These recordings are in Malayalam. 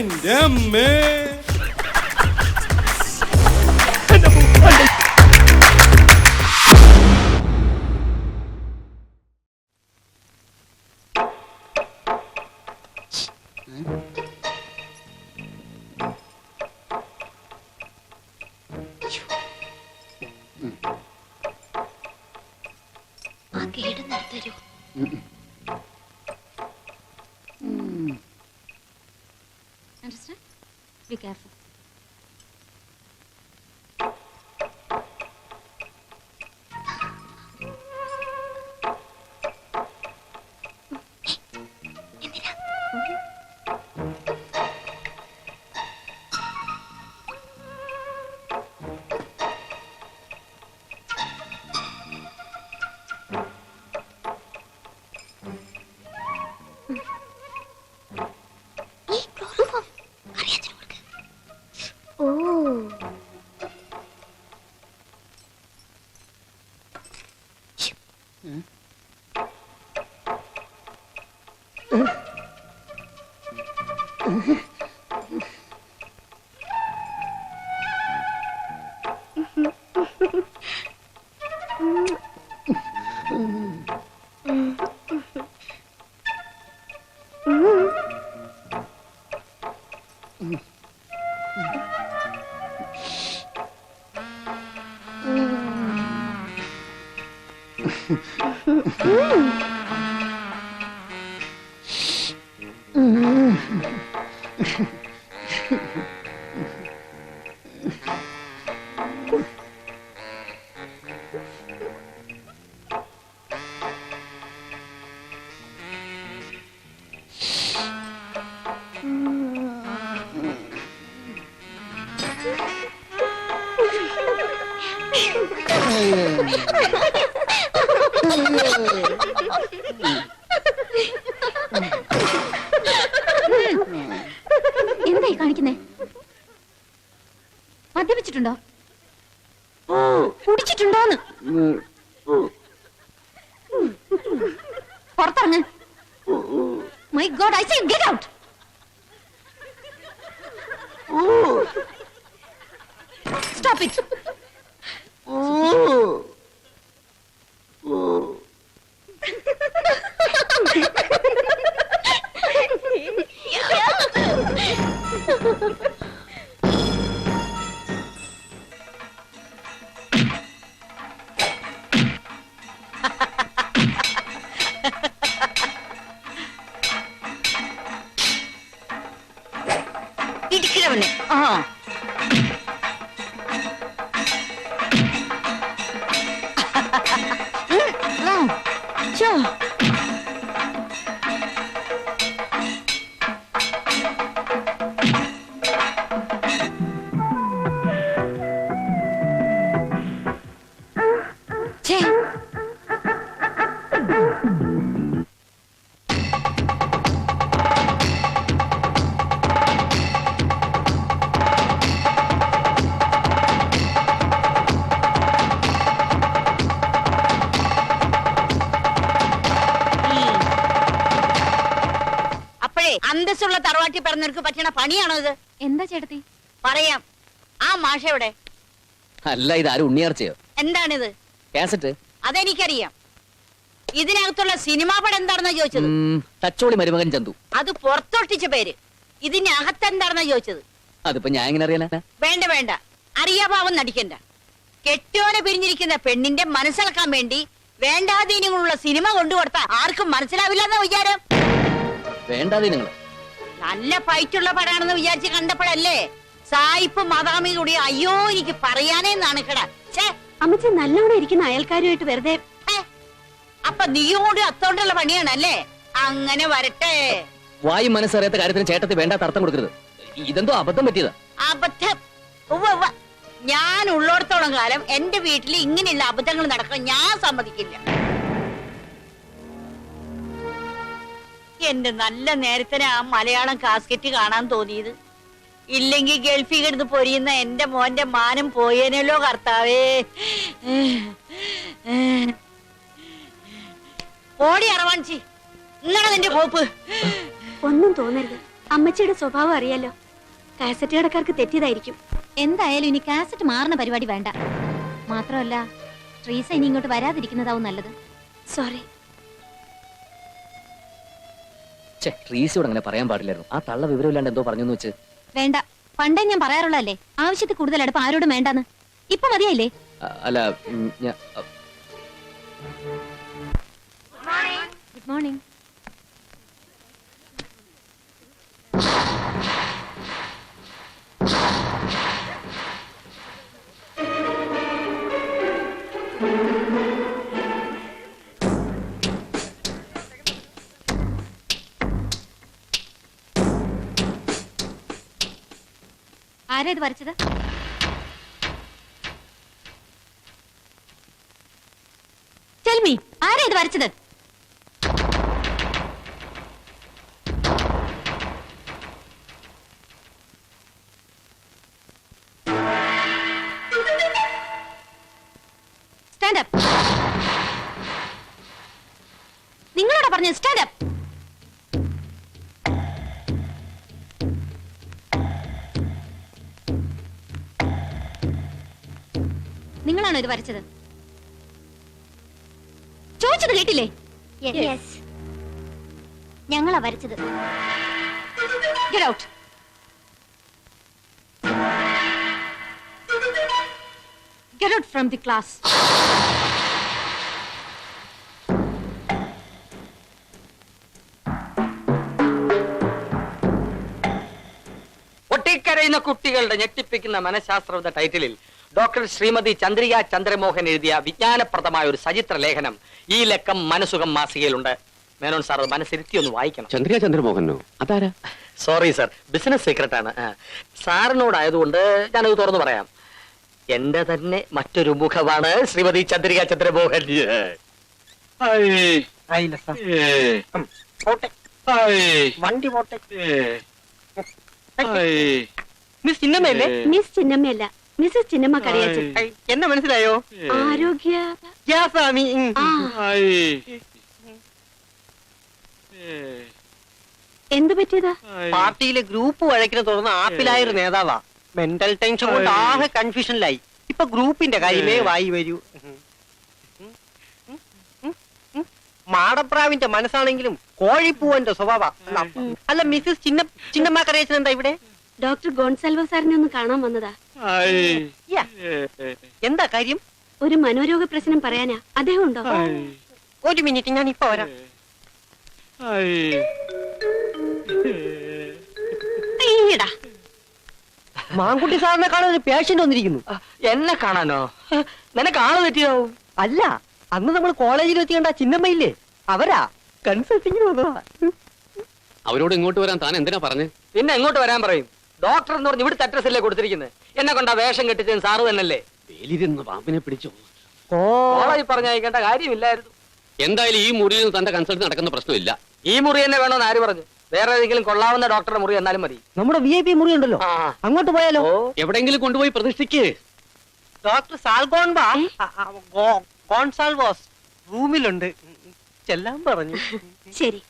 എന്റെ അമ്മേ. Understand? Be careful. എന്തായി കാണിക്കുന്നേ? മദ്യപിച്ചിട്ടുണ്ടോ? കുടിച്ചിട്ടുണ്ടോന്ന്? പുറത്തിറങ്ങ്. My God, I say get out. Stop it. ഇടിക്കണവനെ. ആ അന്തസ്സുള്ള തറവാട്ടി പറഞ്ഞവർക്ക് പറ്റണ പണിയാണോ ഇത്? എന്താ ചേട്ടത്തി? പറയാം. ആ മാഷ എവിടെ? അല്ല, ഇത് ആരും ഉണ്ണിയാർച്ചയോ? എന്താണിത്? കാസറ്റ്. അതെനിക്കറിയാം. ഇതിനകത്തുള്ള സിനിമാ പടം എന്താണെന്നാ ചോദിച്ചത്? തച്ചോളി മരുമകൻ ചന്തു. അത് പുറത്തൊട്ടിച്ച പേര്. ഇതിനകത്ത് എന്താണെന്നാ ചോദിച്ചത്? അതിപ്പോ ഞാൻ എങ്ങനെ അറിയാനാ? വേണ്ട വേണ്ട, അറിയാഭാവം നടിക്കണ്ട. കെട്ടിയോനെ പിരിഞ്ഞിരിക്കുന്ന പെണ്ണിന്റെ മനസ്സിലാക്കാൻ വേണ്ടി വേണ്ടാതീനങ്ങളുള്ള സിനിമ കൊണ്ടുകൊടുത്ത ആർക്കും മനസ്സിലാവില്ലെന്ന വിചാരം. വേണ്ടാതീനങ്ങൾ നല്ല ഫൈറ്റുള്ള പടാണെന്ന് വിചാരിച്ച് കണ്ടപ്പോഴല്ലേ സായിപ്പ് മദാമി കൂടി അയ്യോ എനിക്ക് പറയാനേ നാണിക്കട. അമ്മച്ചി നല്ലോണം ഇരിക്കുന്ന അയൽക്കാരുമായിട്ട് വെറുതെ. അപ്പൊ നീയും കൂടി അത്തോണ്ടുള്ള പണിയാണല്ലേ? അങ്ങനെ വരട്ടെ. വായും മനസ്സറിയാത്ത കാര്യത്തിന് ചേട്ടത്തി വേണ്ടാത്ത അർത്ഥം കൊടുക്കരുത്. ഇതെന്തോ അബദ്ധം പറ്റിയതാ. അബദ്ധം? ഞാൻ ഉള്ളിടത്തോളം കാലം എന്റെ വീട്ടിൽ ഇങ്ങനെയുള്ള അബദ്ധങ്ങൾ നടക്കാൻ ഞാൻ സമ്മതിക്കില്ല. എന്റെ നല്ല നേരത്തിന് ആ മലയാളം കാസ്കറ്റ് കാണാൻ തോന്നിയത്. ഇല്ലെങ്കിൽ ഗൾഫിൽ കിടന്ന് പൊരിയുന്ന എന്റെ മോന്റെ മാനം പോയേനല്ലോ കർത്താവേ. ഓടി അറവാണിച്ചി, ഇങ്ങനെ നിന്റെ കോപ്പ്. ഒന്നും തോന്നരുത്. അമ്മച്ചിയുടെ സ്വഭാവം അറിയാലോ. കാസറ്റ് കടക്കാർക്ക് തെറ്റിയതായിരിക്കും. എന്തായാലും ഇനി കാസറ്റ് മാറുന്ന പരിപാടി വേണ്ട. മാത്രമല്ല ട്രീസ ഇനി ഇങ്ങോട്ട് വരാതിരിക്കുന്നതാവും നല്ലത്. സോറി. ട്രീസിയോട് അങ്ങനെ പറയാൻ പാടില്ലായിരുന്നു. ആ തള്ള വിവരമില്ലാണ്ട് എന്തോ പറഞ്ഞു വെച്ച്. വേണ്ട, പണ്ടേ ഞാൻ പറയാറുള്ളതല്ലേ, ആവശ്യത്തിൽ കൂടുതൽ അടുപ്പം ആരോടും വേണ്ടെന്ന്. ഇപ്പൊ മതിയായില്ലേ? അല്ല ഗുഡ് മോർണിംഗ്. ആരാ ഇത് വരച്ചത്? Tell me, ആരാ ഇത് വരച്ചത്? Stand up. നിങ്ങളോടാ പറഞ്ഞത് സ്റ്റാൻഡ് അപ്പ്. നിങ്ങളാണോ ഇത് വരച്ചത്? ചോദിച്ചത് കേട്ടില്ലേ? ഞങ്ങളാ വരച്ചത്. Get out. Get out from the class. ഒട്ടിക്കരയുന്ന കുട്ടികളുടെ ഞെട്ടിപ്പിക്കുന്ന മനഃശാസ്ത്രം എന്ന ടൈറ്റിലിൽ ഡോക്ടർ ശ്രീമതി ചന്ദ്രിക ചന്ദ്രമോഹൻ എഴുതിയ വിജ്ഞാനപ്രദമായ ഒരു സചിത്ര ലേഖനം ഈ ലക്കം മനസുഖം മാസികയിലുണ്ട്. മേനോൻ സാർ മനസ്സിരുത്തി ഒന്ന് വായിക്കണം. ചന്ദ്രിക ചന്ദ്രമോഹനോ? അതാരാ? സോറി സാർ, ബിസിനസ് സീക്രട്ടാണ്. സാറിനോടായതുകൊണ്ട് ഞാനത് തുറന്നു പറയാം. എന്റെ തന്നെ മറ്റൊരു മുഖമാണ് ശ്രീമതി ചന്ദ്രിക ചന്ദ്രമോഹൻ. വണ്ടി പോട്ടെ. മിസ് ചിന്നമ്മയല്ലേ? മിസ് ചിന്നമ്മയല്ല, മിസ്സസ് ചിന്നമ്മ കറിയാച്ചൻ. എന്നെ മനസ്സിലായോ? ആരോഗ്യ യാസാമി. ആ. എന്തു പറ്റിയതാ? പാർട്ടിയിലെ ഗ്രൂപ്പ് വഴക്കിനെ തുടർന്ന് ആപ്പിലായ ഒരു നേതാവാ. മെന്റൽ ടെൻഷൻ കൊണ്ട് ആകെ കൺഫ്യൂഷനിലായി. ഇപ്പൊ ഗ്രൂപ്പിന്റെ കാര്യമേ വായി വരൂ. മാടപ്രാവിന്റെ മനസ്സാണെങ്കിലും കോഴിപ്പൂവന്റെ സ്വഭാവ. അല്ല മിസ്സസ് ചിന്നമ്മ കറിയാച്ചൻ എന്താ ഇവിടെ? ഡോക്ടർ ഗോൺസാൽവോ സാറിനെ ഒന്ന് കാണാൻ വന്നതാ. എന്താ കാര്യം? ഒരു മനോരോഗ പ്രശ്നം പറയാനാ. അദ്ദേഹം ഉണ്ടോ? ഒരു മിനിറ്റ്, ഞാൻ ഇപ്പൊ വരാം. ഈയിടാ. മാങ്കുട്ടി സാറിനെ കാണാൻ ഒരു പേഷ്യന്റ് വന്നിരിക്കുന്നു. എന്നെ കാണാനോ? നിനക്ക് ആള് തെറ്റിയാവും. അല്ല, അന്ന് നമ്മൾ കോളേജിൽ എത്തിയേണ്ട ചിന്നമ്മയില്ലേ, അവരാ കൺസൾട്ടിങ്ങിന് വന്നതാ. അവരോട് ഇങ്ങോട്ട് വരാൻ താൻ എന്തിനാ പറഞ്ഞു? പിന്നെ എങ്ങോട്ട് വരാൻ പറയും? ഡോക്ടർ എന്ന് പറഞ്ഞ് ഇവിടുത്തെ അഡ്രസ് അല്ലേ കൊടുത്തിരിക്കുന്നത്. എന്നെ കൊണ്ടാ വേഷം കെട്ടിച്ചത് സാറ് തന്നെയല്ലേ? വേലിരുന്ന് പാമ്പിനെ പിടിച്ചു. കോളേജിൽ പറഞ്ഞയക്കേണ്ട കാര്യമില്ലായിരുന്നു. എന്തായാലും ഈ മുറിയിൽ നിന്ന് തന്റെ കൺസൾട്ട് നടക്കുന്ന പ്രശ്നമില്ല. ഈ മുറി തന്നെ വേണമെന്ന് ആര് പറഞ്ഞു? വേറെ ഏതെങ്കിലും കൊള്ളാവുന്ന ഡോക്ടറുടെ മുറി എന്നാലും മതി. നമ്മുടെ VIP മുറി ഉണ്ടല്ലോ, അങ്ങോട്ട് പോയാലോ? എവിടെങ്കിലും കൊണ്ടുപോയി പ്രതിഷ്ഠിക്ക്. ഡോക്ടർ ഗോൺസാൽവോസ് റൂമിലുണ്ട്, ചെല്ലാൻ പറഞ്ഞു. ശരി.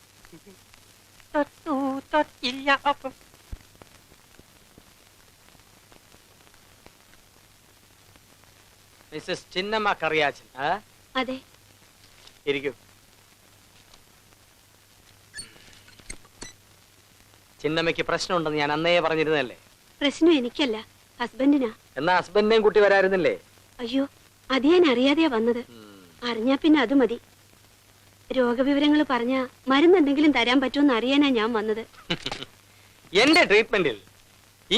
മിസ്സസ് ചിന്നമ്മ കറിയാച്ചൻ. അതെ. ഇരിക്കൂ. ചിന്നമ്മയ്ക്ക് പ്രശ്നമുണ്ടെന്ന് ഞാൻ അന്നേ പറഞ്ഞിരുന്നല്ലേ? പ്രശ്നം എനിക്കല്ല, ഹസ്ബൻഡിനാ. എന്നാ ഹസ്ബൻഡിനെയും കുട്ടി വരായിരുന്നില്ലേ? അയ്യോ, അത് ഞാൻ അറിയാതെയാ വന്നത്. അറിഞ്ഞാ പിന്നെ അത് മതി. രോഗവിവരങ്ങൾ പറഞ്ഞ മരുന്ന് എന്തെങ്കിലും തരാൻ പറ്റുമെന്ന് അറിയാനാ ഞാൻ വന്നത്. എന്റെ ട്രീറ്റ്മെന്റിൽ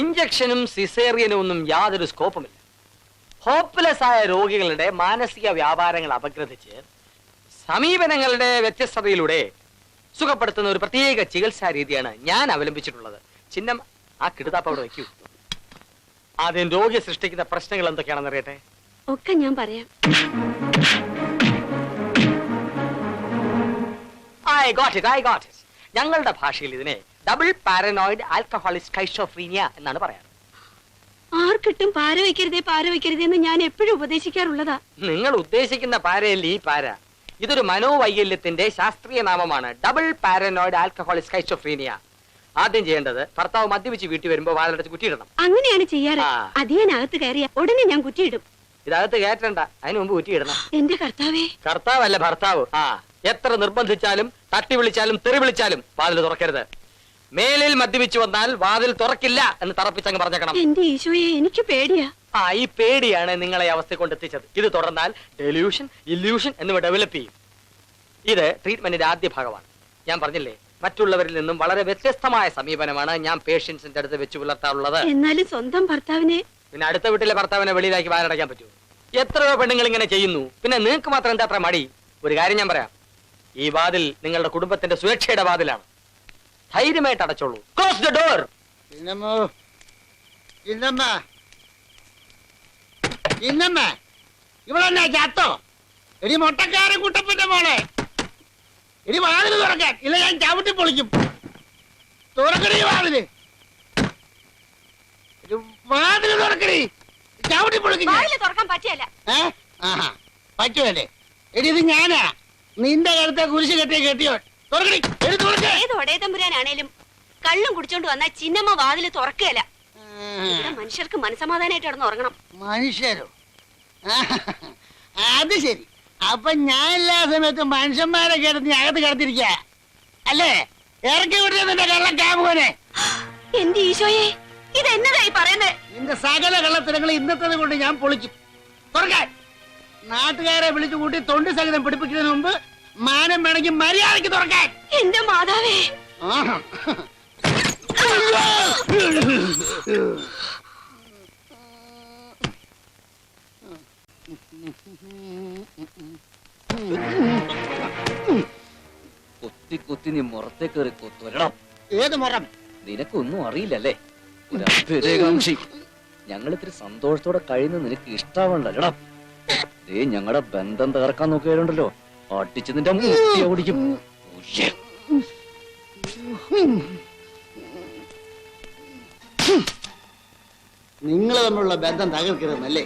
ഇഞ്ചക്ഷനും സിസേറിയനും ഒന്നും യാതൊരു സ്കോപ്പുമില്ല. ഹോപ്പ്ലെസ് ആയ രോഗികളുടെ മാനസിക വ്യാപാരങ്ങൾ അപഗ്രഥിച്ച് സമീപനങ്ങളുടെ വ്യത്യസ്തതയിലൂടെ സുഖപ്പെടുത്തുന്ന ഒരു പ്രത്യേക ചികിത്സാ രീതിയാണ് ഞാൻ അവലംബിച്ചിട്ടുള്ളത്. ചിഹ്നം ആ കിടുതാപ്പ് അവിടെ വയ്ക്കൂ. ആദ്യം രോഗി സൃഷ്ടിക്കുന്ന പ്രശ്നങ്ങൾ എന്തൊക്കെയാണെന്ന് അറിയട്ടെ. ഒക്കെ ഞാൻ പറയാം. I got it. ഞങ്ങളുടെ ഭാഷയിൽ ഇതിനെ ഡബിൾ പാരനോയിഡ് ആൽക്കഹോളിക് സ്കൈസോഫ്രീനിയ എന്നാണ് പറയാറ്. ആർക്കിട്ടും പാര വയ്ക്കരുതേ എന്ന് ഞാൻ എപ്പോഴും ഉപദേശിക്കാറുള്ളതാ. നിങ്ങൾ ഉദ്ദേശിക്കുന്ന പാരയല്ല ഈ പാര. ഇതൊരു മനോവൈകല്യത്തിന്റെ ശാസ്ത്രീയ നാമമാണ്. Double paranoid alcoholic schizophrenia. ആദ്യം ചെയ്യേണ്ടത് ഭർത്താവ് മദ്യപിച്ച് വീട്ടിൽ വരുമ്പോ വാതിലടച്ച് കുറ്റിയിടണം. അങ്ങനെയാണ് ചെയ്യാറ്. ആ. അതിയാനകത്ത് കയറിയ ഉടനെ ഞാൻ കുറ്റിയിടും. ഇതകത്ത് കയറ്റണ്ട, അതിന് മുമ്പ് കുറ്റിയിടണം. എന്റെ കർത്താവേ, കർത്താവല്ല ഭർത്താവ്. എത്ര നിർബന്ധിച്ചാലും തട്ടി വിളിച്ചാലും തെറി വിളിച്ചാലും വാതിൽ തുറക്കരുത്. മേലിൽ മദ്യപിച്ചു വന്നാൽ വാതിൽ തുറക്കില്ല എന്ന് തറപ്പിച്ചങ്ങ് പറഞ്ഞേക്കണം. എന്റെ ഈശോയെ, എനിക്ക് പേടിയാ. ഈ പേടിയാണ് നിങ്ങളെ അവസ്ഥ കൊണ്ടെത്തിച്ചത്. ഇത് തുടർന്നാൽ ഡെലൂഷൻ, ഇല്യൂഷൻ എന്നിവ ഡെവലപ്പ് ചെയ്യും. ഇത് ട്രീറ്റ്മെന്റിന്റെ ആദ്യ ഭാഗമാണ്. ഞാൻ പറഞ്ഞില്ലേ, മറ്റുള്ളവരിൽ നിന്നും വളരെ വ്യത്യസ്തമായ സമീപനമാണ് ഞാൻ പേഷ്യൻസിന്റെ അടുത്ത് വെച്ച് പുലർത്താറുള്ളത്. എന്നാലും സ്വന്തം ഭർത്താവിനെ. പിന്നെ അടുത്ത വീട്ടിലെ ഭർത്താവിനെ വെളിയിലാക്കി വാലടയ്ക്കാൻ പറ്റുമോ? എത്രയോ പെണ്ണുങ്ങൾ ഇങ്ങനെ ചെയ്യുന്നു. പിന്നെ നിങ്ങൾക്ക് മാത്രം എന്താ അത്ര മടി? ഒരു കാര്യം ഞാൻ പറയാം, ഈ വാതിൽ നിങ്ങളുടെ കുടുംബത്തിന്റെ സുരക്ഷയുടെ വാതിലാണ്. ധൈര്യമായിട്ട് അടച്ചോളൂ. Close the door. ഇവളെന്നാ ചാത്തോ? എടി മൊട്ടക്കാരൻ കുട്ടപ്പന്റെ മോളെ, എടി വാതില് തുറക്കാൻ, ഇല്ല ഞാൻ ചവിട്ടി പൊളിക്കും. തുറക്കടി വാതില്, വാതില് തുറക്കടി, ചവിട്ടി പൊളിക്കും. തുറക്കാൻ പറ്റിയല്ല. പറ്റുമല്ലേ? എടി ഇത് ഞാനാ, നിന്റെ കരുത്തെ കുരിശ് കെട്ടിയ കെട്ടിയോ. തുറക്കടി, എടി തുറക്ക. ഏത് ഒടയത്തമ്പുരാനാണേലും കള്ളും കുടിച്ചോണ്ട് വന്നാൽ ചിന്നമ്മ വാതില് തുറക്കുകയല്ല. ഇവിടെ മനുഷ്യർക്ക് മനസമാധാനമായിട്ട് കിടന്ന് ഉറങ്ങണം. മനുഷ്യരോ? അത് ശരി. അപ്പൊ ഞാൻ എല്ലാ സമയത്തും മനുഷ്യന്മാരെ കേട്ട് അകത്ത് കിടത്തിരിക്ക അല്ലേ? ഇറക്കി വിടുന്ന നിന്റെ കള്ള കാമുകനെ. എന്റെ ഈശോയെ, ഇത് എന്നതായി പറയുന്നത്? നിന്റെ സകല കള്ളത്തിനങ്ങൾ ഇന്നത്തത് കൊണ്ട് ഞാൻ പൊളിക്കും. തുറക്കാൻ. നാട്ടുകാരെ വിളിച്ചു കൂട്ടി തൊണ്ടി സഹിതം പിടിപ്പിക്കുന്നതിന് മുമ്പ് മാനം വേണമെങ്കിൽ മര്യാദയ്ക്ക് തുറക്കാൻ. എന്റെ മാതാവേ. കുത്തി കുത്തി നീ മുറത്തെ കയറി കൊത്തുവരണം. ഏത് മുറം? നിനക്കൊന്നും അറിയില്ലല്ലേ? ഒരു അഭ്യുദയകാംക്ഷി. ഞങ്ങൾ ഇത്തിരി സന്തോഷത്തോടെ കഴിയുന്ന നിനക്ക് ഇഷ്ടാവണ്ടല്ലടാ. ഞങ്ങളുടെ ബന്ധം തകർക്കാൻ നോക്കിയാലുണ്ടല്ലോ, അടിച്ച് നിന്റെ മുട്ടി ഓടിക്കും. നിങ്ങൾ തമ്മിലുള്ള ബന്ധം തകർക്കരുതെന്നല്ലേ?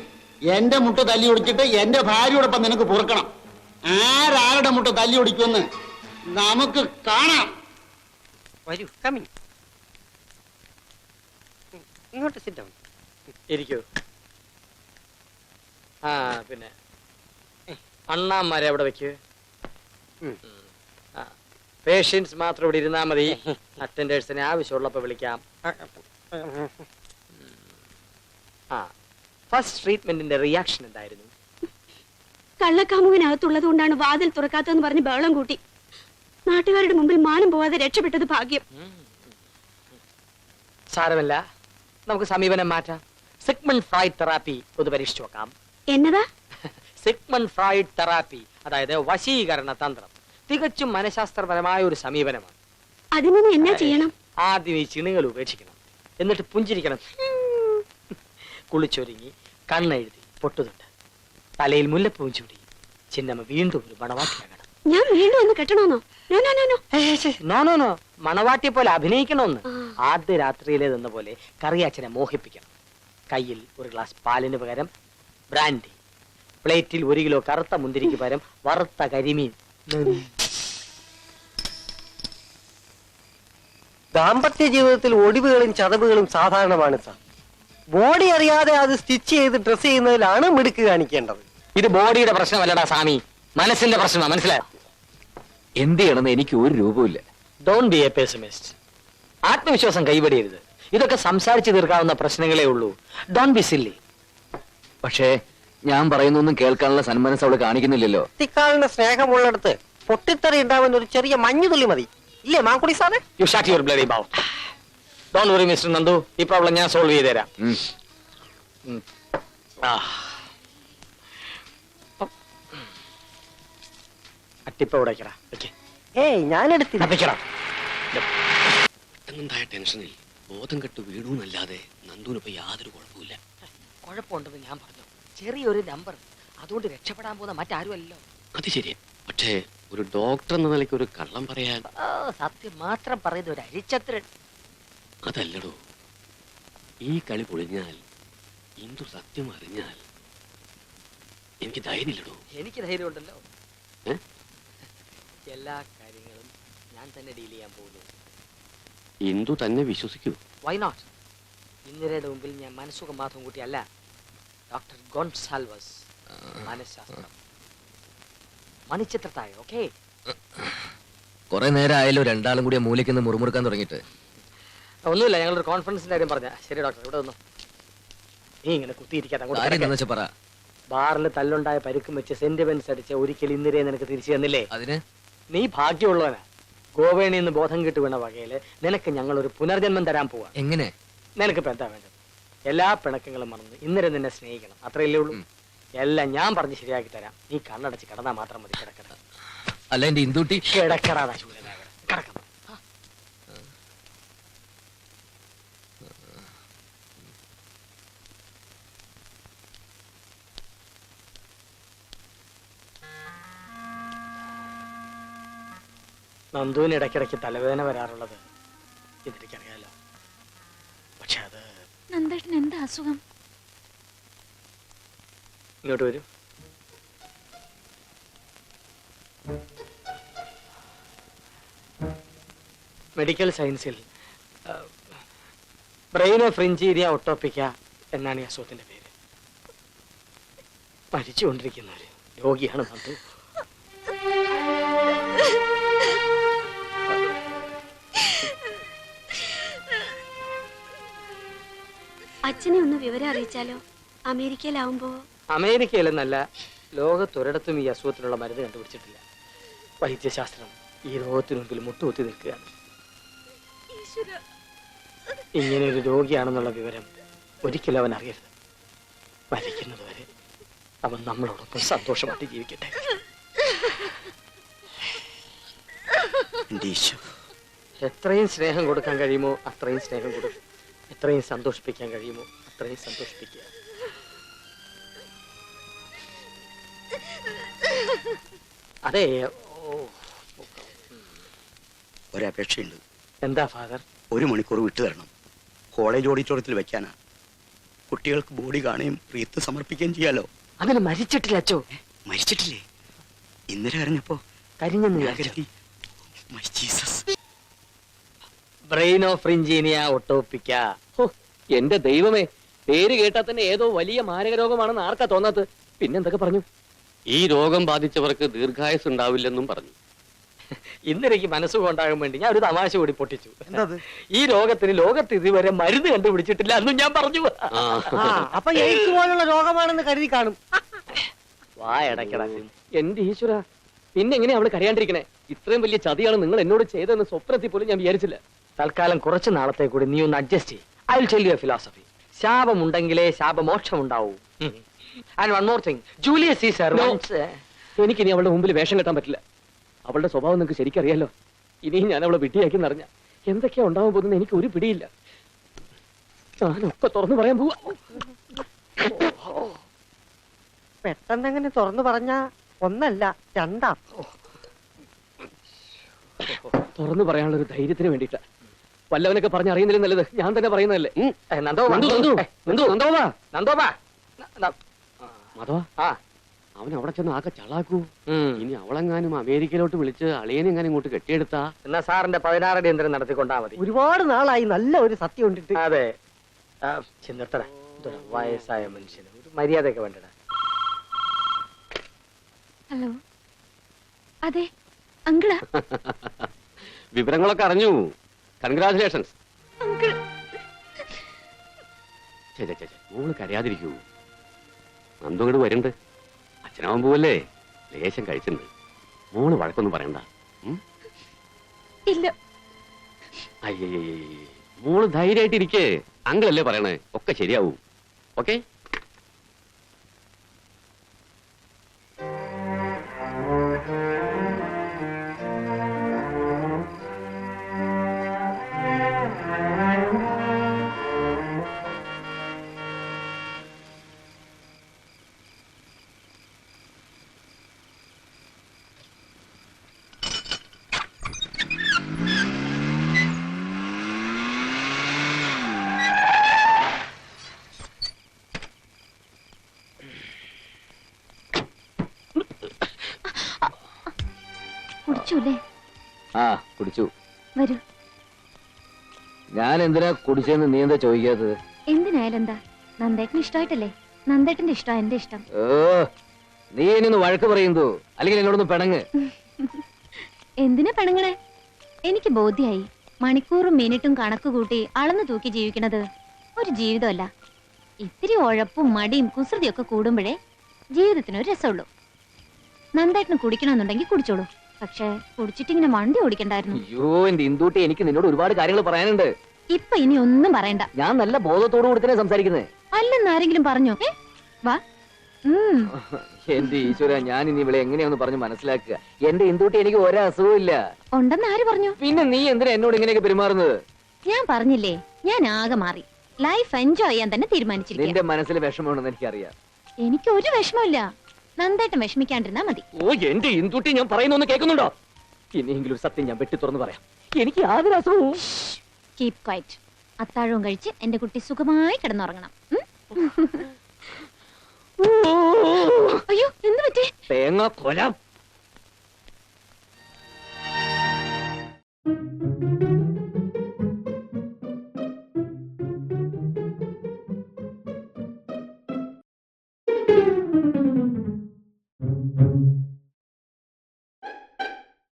എന്റെ മുട്ട തല്ലി ഒടിച്ചിട്ട് എന്റെ ഭാര്യയോടൊപ്പം നിനക്ക് പൊറുക്കണം. ആരാരുടെ മുട്ട തല്ലി ഒടിക്കുമെന്ന് നമുക്ക് കാണാം. വരൂ, കമ്മിങ്. ഇങ്ങോട്ട് സിറ്റ് ഡൗൺ. ഇരിക്കൂ. പിന്നെ അണ്ണാമാരെ അവിടെ വെക്കൂ. പേഷ്യൻസ് മാത്രം ഇവിടെ ഇരുന്നാ മതി. അറ്റൻഡേഴ്സിനെ ആവശ്യമുള്ളപ്പോ വിളിക്കാം. ഫസ്റ്റ് ട്രീറ്റ്മെന്റിന്റെ റിയാക്ഷൻ എന്തായിരുന്നു? കള്ളക്കാമുകനകത്തുള്ളത് കൊണ്ടാണ് വാതിൽ തുറക്കാത്തതെന്ന് പറഞ്ഞ് ബഹളം കൂട്ടി. നാട്ടുകാരുടെ മുമ്പിൽ മാനം പോവാതെ രക്ഷപ്പെട്ടത് ഭാഗ്യം. സാരമല്ല, നമുക്ക് സമീപനം മാറ്റാം. സിഗ്മണ്ട് ഫ്രോയിഡ് തെറാപ്പി ഒന്ന് പരീക്ഷിച്ചു നോക്കാം. എന്നതാ? സിഗ്മണ്ട് ഫ്രോയിഡ് തെറാപ്പി, അതായത് വശീകരണ തന്ത്രം. തികച്ചും മനഃശാസ്ത്രപരമായ ഒരു സമീപനമാണ്. അതിന് എന്നാ ചെയ്യണം? ആദ്യം ഈ ചിണുകൾ ഉപേക്ഷിക്കണം, എന്നിട്ട് പുഞ്ചിരിക്കണം. കുളിച്ചൊരുങ്ങി കണ്ണെഴുതി പൊട്ടുതുണ്ട്, തലയിൽ മുല്ലപ്പൂവും ചൂടി ചിന്നമ്മ വീണ്ടും ഒരു മണവാട്ടിയാകണം. ഞാൻ വീണ്ടും ഒന്ന് കെട്ടണോന്നോ? നോ, മണവാട്ടിയെ പോലെ അഭിനയിക്കണമെന്ന്. ആദ്യ രാത്രിയിലേതെന്ന പോലെ കറിയാച്ചനെ മോഹിപ്പിക്കണം. കയ്യിൽ ഒരു ഗ്ലാസ് പാലിന് പകരം ബ്രാൻഡി, പ്ലേറ്റിൽ 1 കിലോ കറുത്ത മുന്തിരിക്ക് പകരം വറുത്ത കരിമീൻ. ദാമ്പത്യ ജീവിതത്തിൽ ഒടിവുകളും ചതവുകളും സാധാരണമാണ് സാർ. ബോഡി അറിയാതെ അത് സ്റ്റിച്ച് ചെയ്ത് ഡ്രസ് ചെയ്യുന്നതിലാണ് മിടുക്ക് കാണിക്കേണ്ടത്. ഇത് ബോഡിയുടെ പ്രശ്നമല്ലടാ സ്വാമി, മനസ്സിന്റെ പ്രശ്നമാണ്. മനസ്സിലായോ? എന്ത് ചെയ്യണമെന്ന് എനിക്ക് ഒരു രൂപമില്ല. Don't be a pessimist. ആത്മവിശ്വാസം കൈവിടരുത്. ഇതൊക്കെ സംസാരിച്ചു തീർക്കാവുന്ന പ്രശ്നങ്ങളേ ഉള്ളൂ. Don't be silly. പക്ഷേ ഞാൻ പറയുന്നൊന്നും കേൾക്കാനുള്ള സന്മനസ് അവള് കാണിക്കുന്നില്ലല്ലോ. കുട്ടിക്കാലിന് സ്നേഹമുള്ളിടത്ത് പൊട്ടിത്തെറി ഉണ്ടാവുന്ന ഒരു ചെറിയ മഞ്ഞുതുള്ളി മതി, ഇല്ലേ മാങ്കുടി സാറേ? You shut your bloody mouth. Don't worry mister Nandu, ഈ പ്രോബ്ലം ഞാൻ സോൾവ് ചെയ്ത് തരാം. അട്ടിപ്പ ഉടയ്ക്കടാ. ഏയ് ഞാനെടുത്തില്ല. പെട്ടെന്നുണ്ടായ ടെൻഷനിൽ ബോധം കെട്ട് വീണു എന്നല്ലാതെ നന്ദുവിനിപ്പോ യാതൊരു കുഴപ്പമില്ല. കുഴപ്പമുണ്ടെന്ന് ഞാൻ പറഞ്ഞു. ചെറിയൊരു നമ്പർ, അതുകൊണ്ട് രക്ഷപ്പെടാൻ പോകുന്ന മറ്റാരുമല്ലോ. അത് ശരിയാ, പക്ഷേ ഒരു ഡോക്ടർ എന്ന നിലയ്ക്ക് ഒരു കള്ളം പറയാൻ. സത്യം മാത്രം പറയുന്ന ഒരു അരിച്ചത്രൻ. അതല്ലടോ, ഈ കളി പൊളിഞ്ഞാൽ ഇന്ദു സത്യം അറിഞ്ഞാൽ എനിക്ക് ധൈര്യമില്ലടോ. എനിക്ക് ധൈര്യമുണ്ടല്ലോ. എല്ലാ കാര്യങ്ങളും ഞാൻ തന്നെ ഡീൽ ചെയ്യാൻ പോകുന്നു. ഇന്ദു തന്നെ വിശ്വസിക്കൂ. Why not? ഇന്ദിരയുടെ മുമ്പിൽ ഞാൻ മനസ്സുഖം മാത്രം കൂട്ടിയല്ല, ഡോക്ടർ ഗോൺസാൽവസ് മനഃശാസ്ത്രം മണിച്ചിത്രത്തായ. ഓക്കെ, കുറെ നേരം ആയാലോ രണ്ടാളും കൂടി മൂലയ്ക്ക് നിന്ന് മുറുമുറുക്കാൻ തുടങ്ങിയിട്ട്. ഒന്നുമില്ല, ഞങ്ങളൊരു കോൺഫറൻസിന്റെ കാര്യം പറഞ്ഞ. ശരി ഡോക്ടർ, ഇവിടെ വന്നു. നീ ഇങ്ങനെ കുത്തിയിരിക്കാത്ത പറ. ബാറിൽ തല്ലുണ്ടായ പരുക്കും വെച്ച് സെന്റിമെന്റ്സ് അടിച്ച് ഒരിക്കൽ ഇന്ദിരയെ നിനക്ക് തിരിച്ചു തന്നില്ലേ? അതിന് നീ ഭാഗ്യമുള്ളവനാ. ഗോവേണിൽ നിന്ന് ബോധം കിട്ടു വീണ വകയില് നിനക്ക് ഞങ്ങൾ ഒരു പുനർജന്മം തരാൻ പോവാ. എങ്ങനെ? നിനക്കിപ്പോ എന്താ വേണ്ടത്? എല്ലാ പിണക്കങ്ങളും മറന്ന് ഇന്ദിര നിന്നെ സ്നേഹിക്കണം, അത്രയല്ലേ ഉള്ളൂ. എല്ലാം ഞാൻ പറഞ്ഞ് ശരിയാക്കി തരാം. നീ കണ്ണടച്ച് കിടന്നാ മാത്രം മതി. കിടക്കട. അല്ല എന്റെ ഇന്ദുട്ടി കിടക്കടാ ശൂലനാ കിടക്കണം. നന്ദുവിന് ഇടയ്ക്കിടയ്ക്ക് തലവേദന വരാറുള്ളത് ഇതെനിക്കറിയാലോ. പക്ഷെ അത് നന്ദേട്ടൻ എന്താ അസുഖം? ഇങ്ങോട്ട് വരൂ. മെഡിക്കൽ സയൻസിൽ ബ്രെയിനോഫ്രിഞ്ചീരിയ ഒട്ടോപ്പിക്ക എന്നാണ് ഈ അസുഖത്തിന്റെ പേര്. മരിച്ചുകൊണ്ടിരിക്കുന്ന ഒരു രോഗിയാണ് നന്ദു. അച്ഛനെ ഒന്ന് വിവരം അറിയിച്ചാലോ? അമേരിക്കയിലാവുമ്പോ. അമേരിക്കയിലെന്നല്ല, ലോകത്തൊരിടത്തും ഈ അസുഖത്തിനുള്ള മരുന്ന് കണ്ടുപിടിച്ചിട്ടില്ല. വൈദ്യശാസ്ത്രം ഈ രോഗത്തിന് മുമ്പിൽ മുട്ടുകുത്തി നിൽക്കുകയാണ്. ഇങ്ങനെ ഒരു രോഗിയാണെന്നുള്ള വിവരം ഒരിക്കലും അവൻ അറിയരുത്. മരിക്കുന്നത് വരെ അവൻ നമ്മളോടൊപ്പം സന്തോഷമായിട്ട് ജീവിക്കട്ടെ. എത്രയും സ്നേഹം കൊടുക്കാൻ കഴിയുമോ അത്രയും സ്നേഹം കൊടുക്കും. എത്രയും സന്തോഷിപ്പിക്കാൻ കഴിയുമോ അത്രയും സന്തോഷിപ്പിക്കുക. അതെ, ഒരപേക്ഷയുണ്ട്. എന്താ ഫാദർ? 1 മണിക്കൂർ വിട്ടു തരണം. കോളേജ് ഓഡിറ്റോറിയത്തിൽ വെക്കാനാ. കുട്ടികൾക്ക് ബോഡി കാണുകയും റീത്ത് സമർപ്പിക്കുകയും ചെയ്യാലോ. അതിന് മരിച്ചിട്ടില്ല അച്ചോ. മരിച്ചിട്ടില്ലേ? ഇന്നലെ അറിഞ്ഞപ്പോ കരിഞ്ഞെന്ന് ജീസസ്. ബ്രെയിനോഫ്രിഞ്ചീനിയ ഒട്ടോപ്പിക്ക. എന്റെ ദൈവമേ, പേര് കേട്ടാൽ തന്നെ ഏതോ വലിയ മാരക രോഗമാണെന്ന് ആർക്കാ തോന്നാത്തത്? പിന്നെന്തൊക്കെ പറഞ്ഞു? ഈ രോഗം ബാധിച്ചവർക്ക് ദീർഘായുസ് ഉണ്ടാവില്ലെന്നും പറഞ്ഞു. ഇന്നെനിക്ക് മനസ്സുഖം ഉണ്ടാകാൻ വേണ്ടി ഞാൻ ഒരു തമാശ കൂടി പൊട്ടിച്ചു. ഈ രോഗത്തിന് ലോകത്ത് ഇതുവരെ മരുന്ന് കണ്ടുപിടിച്ചിട്ടില്ല എന്നും ഞാൻ പറഞ്ഞു. അപ്പൊ എയ്ഡ്സ് പോലുള്ള രോഗമാണെന്ന് കരുതി കാണും. വായടക്കട. എന്റെ ഈശ്വര, പിന്നെ എങ്ങനെയാ അവള് കരയാണ്ടിരിക്കണേ? ഇത്രയും വലിയ ചതിയാണ് നിങ്ങൾ എന്നോട് ചെയ്തതെന്ന് സ്വപ്നത്തിൽ പോലും ഞാൻ വിചാരിച്ചില്ല. തൽക്കാലം കുറച്ച് നാളത്തെ കൂടി നീ ഒന്ന് അഡ്ജസ്റ്റ് ചെയ്യും. I will tell you a philosophy. ശാപമുണ്ടെങ്കിലേ ശാപമോക്ഷം ഉണ്ടാവൂ. And one more thing, Julius Caesar. എനിക്കിനി അവളുടെ മുമ്പിൽ വേഷം കെട്ടാൻ പറ്റില്ല. അവളുടെ സ്വഭാവം നിങ്ങൾക്ക് ശരിക്കറിയാലോ. ഇനിയും ഞാൻ അവളെ വിട്ടിയാക്കി നിറഞ്ഞ എന്തൊക്കെയാ ഉണ്ടാവാൻ പോകുന്നത് എനിക്ക് ഒരു പിടിയില്ല. ഞാനൊക്കെ തുറന്നു പറയാൻ പോവാ. പെട്ടെന്നെങ്ങനെ തുറന്നു പറഞ്ഞ ഒന്നല്ല രണ്ടാ. തുറന്നു പറയാനുള്ള ഒരു ധൈര്യത്തിന് വേണ്ടിയിട്ടാ. വല്ലവനൊക്കെ പറഞ്ഞറിയുന്നില്ല നല്ലത് ഞാൻ തന്നെ പറയുന്നതല്ലേ. അവൻ അവിടെ ചെന്ന് ആകെ ചളാക്കൂ. ഇനി അവളെങ്ങാനും അമേരിക്കയിലോട്ട് വിളിച്ച് അളിയനെങ്ങാനും ഇങ്ങോട്ട് കെട്ടിയെടുത്താ എന്നാ സാറിന്റെ 16 അടി യന്ത്രം നടത്തിക്കൊണ്ടാ മതി. ഒരുപാട് നാളായി നല്ല ഒരു സത്യം ഉണ്ടിട്ട്. അതെ, ചെന്നിട്ടട. വയസ്സായ മനുഷ്യന് ഒരു മര്യാദയൊക്കെ വേണ്ടടാ. ഹലോ, അതെ അങ്കിളാ. വിവരങ്ങളൊക്കെ അറിഞ്ഞു. കൺഗ്രാചുലേഷൻസ്. മോള് കരയാതിരിക്കൂ. നന്ദു ഇങ്ങോട്ട് വരുന്നുണ്ട്. അച്ഛനാവാൻ പോവല്ലേ, ലേശം കഴിച്ചിട്ടുണ്ട്. മോള് വഴക്കൊന്നും പറയണ്ട. ഇല്ല. അയ്യേ, മോള് ധൈര്യമായിട്ടിരിക്കേ. അങ്കിളല്ലേ പറയണേ, ഒക്കെ ശരിയാവും. ഓക്കെ. കുടിച്ചൂല്ലേ? ആ കുടിച്ചു. വരൂ. ഞാൻ എന്തിനാ കുടിച്ചെന്ന് നീ എന്താ ചോദിക്കാത്തത്? എന്തിനായാലും എന്താ, നന്ദേട്ടന് ഇഷ്ടമായിട്ടല്ലേ? നന്ദേട്ടന്റെ ഇഷ്ടം എന്റെ ഇഷ്ടം. ഓ, നീ ഇനിയൊന്ന് വഴക്ക് പറയുന്നു, അല്ലെങ്കിൽ എന്നോടൊന്ന് പിണങ്ങ്. എന്തിനാ പിണങ്ങണേ? എനിക്ക് ബോധ്യായി, മണിക്കൂറും മിനിറ്റും കണക്ക് കൂട്ടി അളന്നു തൂക്കി ജീവിക്കണത് ഒരു ജീവിതമല്ല. ഇത്തിരി ഉഴപ്പും മടിയും കുസൃതിയൊക്കെ കൂടുമ്പോഴേ ജീവിതത്തിനൊരു രസമുള്ളൂ. നന്ദേട്ടന് കുടിക്കണമെന്നുണ്ടെങ്കിൽ കുടിച്ചോളൂ, പക്ഷെ കുടിച്ചിട്ടിങ്ങനെ വണ്ടി ഓടിക്കണ്ടായിരുന്നു. അയ്യോ എന്റെ ഇന്ദൂട്ടി, എനിക്ക് നിന്നോട് ഒരുപാട് കാര്യങ്ങൾ പറയാനുണ്ട്. ഇപ്പൊ ഇനി ഒന്നും പറയണ്ട. ഞാൻ നല്ല ബോധത്തോടു കൂടി തന്നെ സംസാരിക്കുന്നേ. അല്ലെന്ന് ആരെങ്കിലും പറഞ്ഞോ? വാ. എന്റെ ഈശ്വര, ഞാൻ ഇനി ഇവിടെ എങ്ങനെയാന്ന് പറഞ്ഞ് മനസ്സിലാക്കുക? എന്റെ ഇന്ദൂട്ടി, എനിക്ക് ഒരേ അസുഖവും ഇല്ല. ഉണ്ടെന്ന് ആര് പറഞ്ഞു? പിന്നെ നീ എന്തിനാ എന്നോട് ഇങ്ങനെയൊക്കെ പെരുമാറുന്നത്? ഞാൻ പറഞ്ഞില്ലേ, ഞാൻ ആകെ മാറി. ലൈഫ് എൻജോയ് ചെയ്യാൻ തന്നെ തീരുമാനിച്ചിരിക്കുന്നു. നിന്റെ മനസ്സിൽ വിഷമമുണ്ടെന്ന് എനിക്കറിയാം. എനിക്ക് ഒരു വിഷമമില്ല. നന്ദേട്ടൻ വിഷമിക്കാണ്ടിരുന്നാ മതി. ഓ എന്റെ ഇന്ദൂട്ടി, ഞാൻ പറയുന്നൊന്ന് കേൾക്കുന്നുണ്ടോ? ഇനിയെങ്കിലും ഒരു സത്യം ഞാൻ വെട്ടി തുറന്ന് പറയാം. എനിക്ക് യാതൊരു അസുഖവും. Keep quite. അത്താഴവും കഴിച്ച് എന്റെ കുട്ടി സുഖമായി കിടന്നുറങ്ങണം. അയ്യോ, എന്ത് പറ്റി? തേങ്ങ കൊല.